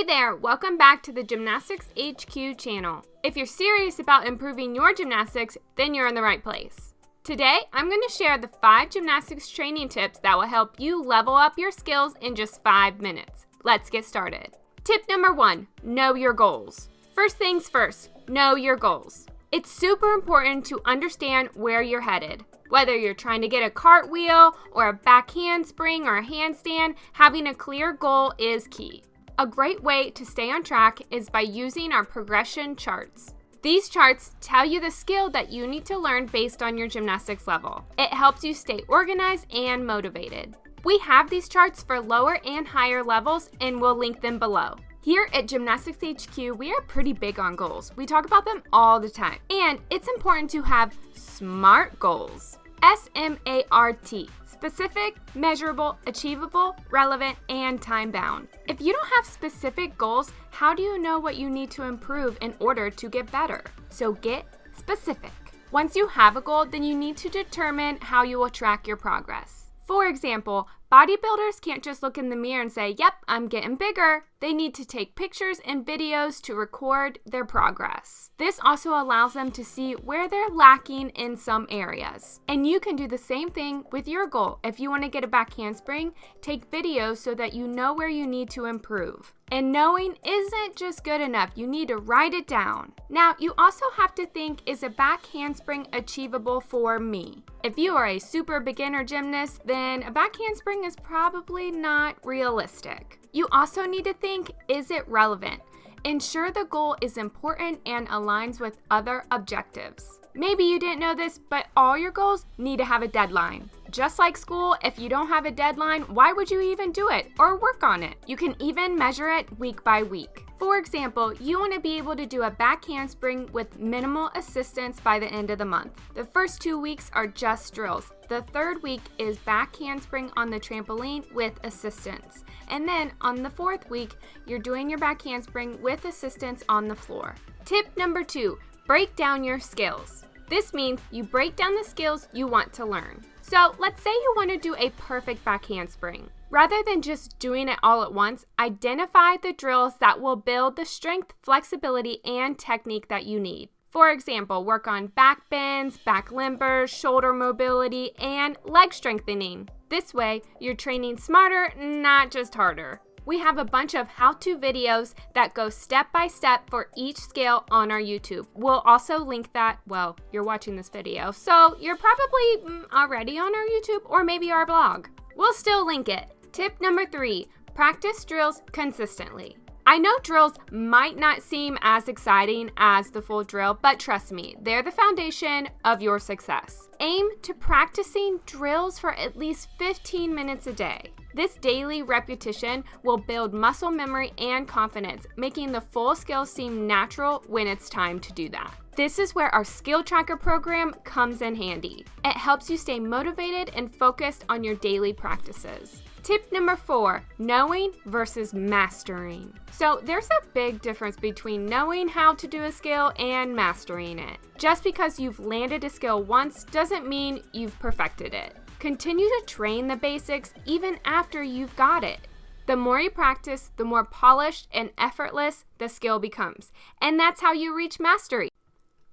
Hey there, welcome back to the Gymnastics HQ channel. If you're serious about improving your gymnastics, then you're in the right place. Today, I'm going to share the 5 gymnastics training tips that will help you level up your skills in just 5 minutes. Let's get started. Tip number 1, know your goals. First things first, know your goals. It's super important to understand where you're headed. Whether you're trying to get a cartwheel or a back handspring or a handstand, having a clear goal is key. A great way to stay on track is by using our progression charts. These charts tell you the skill that you need to learn based on your gymnastics level. It helps you stay organized and motivated. We have these charts for lower and higher levels, and we'll link them below. Here at Gymnastics HQ, we are pretty big on goals. We talk about them all the time. And it's important to have SMART goals. S-M-A-R-T. Specific, measurable, achievable, relevant, and time-bound. If you don't have specific goals, how do you know what you need to improve in order to get better? So get specific. Once you have a goal, then you need to determine how you will track your progress. For example, bodybuilders can't just look in the mirror and say, yep, I'm getting bigger. They need to take pictures and videos to record their progress. This also allows them to see where they're lacking in some areas. And you can do the same thing with your goal. If you want to get a back handspring, take videos so that you know where you need to improve. And knowing isn't just good enough. You need to write it down. Now, you also have to think, is a back handspring achievable for me? If you are a super beginner gymnast, then a back handspring is probably not realistic. You also need to think, is it relevant? Ensure the goal is important and aligns with other objectives. Maybe you didn't know this, but all your goals need to have a deadline. Just like school, if you don't have a deadline, why would you even do it or work on it? You can even measure it week by week. For example, you want to be able to do a back handspring with minimal assistance by the end of the month. The first 2 weeks are just drills. The third week is back handspring on the trampoline with assistance. And then on the 4th week, you're doing your back handspring with assistance on the floor. Tip number 2, break down your skills. This means you break down the skills you want to learn. So let's say you want to do a perfect back handspring. Rather than just doing it all at once, identify the drills that will build the strength, flexibility, and technique that you need. For example, work on back bends, back limbers, shoulder mobility, and leg strengthening. This way, you're training smarter, not just harder. We have a bunch of how-to videos that go step by step for each skill on our YouTube. We'll also link that, well, you're watching this video, so you're probably already on our YouTube or maybe our blog. We'll still link it. Tip number 3, practice drills consistently. I know drills might not seem as exciting as the full drill, but trust me, they're the foundation of your success. Aim to practicing drills for at least 15 minutes a day. This daily repetition will build muscle memory and confidence, making the full skill seem natural when it's time to do that. This is where our skill tracker program comes in handy. It helps you stay motivated and focused on your daily practices. Tip number 4, knowing versus mastering. So there's a big difference between knowing how to do a skill and mastering it. Just because you've landed a skill once doesn't mean you've perfected it. Continue to train the basics even after you've got it. The more you practice, the more polished and effortless the skill becomes. And that's how you reach mastery.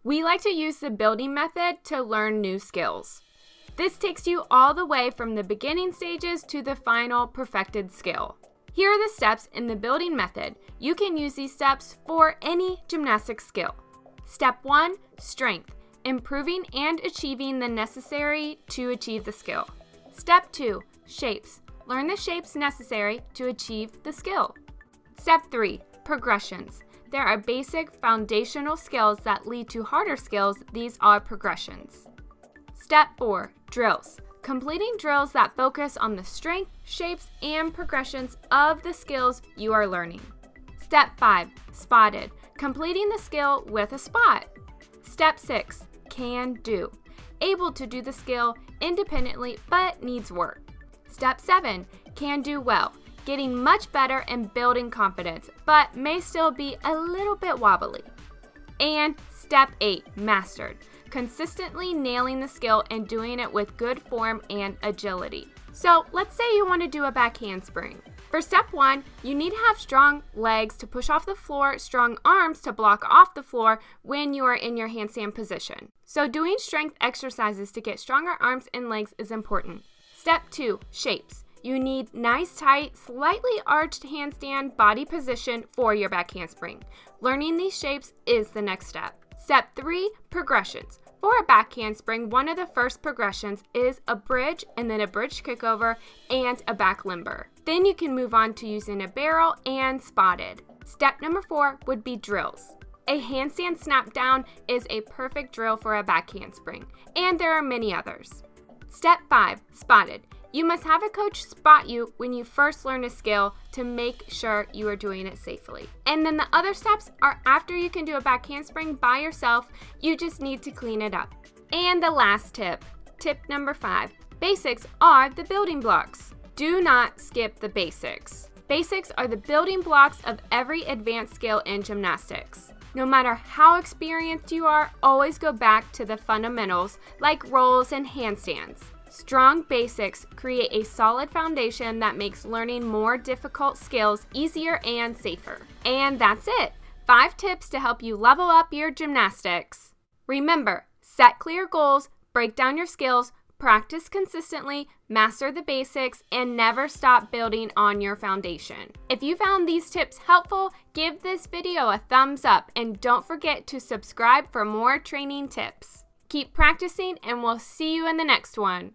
We like to use the building method to learn new skills. This takes you all the way from the beginning stages to the final perfected skill. Here are the steps in the building method. You can use these steps for any gymnastics skill. Step 1, strength. Improving and achieving the necessary to achieve the skill. Step 2, shapes. Learn the shapes necessary to achieve the skill. Step 3, progressions. There are basic foundational skills that lead to harder skills. These are progressions. Step 4, drills. Completing drills that focus on the strength, shapes, and progressions of the skills you are learning. Step 5, spotted. Completing the skill with a spot. Step 6, can do. Able to do the skill independently but needs work. Step 7, can do well. Getting much better and building confidence, but may still be a little bit wobbly. And step 8, mastered. Consistently nailing the skill and doing it with good form and agility. So let's say you want to do a back handspring. For step 1, you need to have strong legs to push off the floor, strong arms to block off the floor when you are in your handstand position. So doing strength exercises to get stronger arms and legs is important. Step 2, shapes. You need nice, tight, slightly arched handstand body position for your back handspring. Learning these shapes is the next step. Step 3, progressions. For a back handspring, one of the first progressions is a bridge and then a bridge kickover and a back limber. Then you can move on to using a barrel and spotted. Step number 4 would be drills. A handstand snap down is a perfect drill for a back handspring, and there are many others. Step 5, spotted. You must have a coach spot you when you first learn a skill to make sure you are doing it safely. And then the other steps are after you can do a back handspring by yourself, you just need to clean it up. And the last tip number 5, basics are the building blocks. Do not skip the basics. Basics are the building blocks of every advanced skill in gymnastics. No matter how experienced you are, always go back to the fundamentals like rolls and handstands. Strong basics create a solid foundation that makes learning more difficult skills easier and safer. And that's it. 5 tips to help you level up your gymnastics. Remember, set clear goals, break down your skills, practice consistently, master the basics, and never stop building on your foundation. If you found these tips helpful, give this video a thumbs up and don't forget to subscribe for more training tips. Keep practicing and we'll see you in the next one.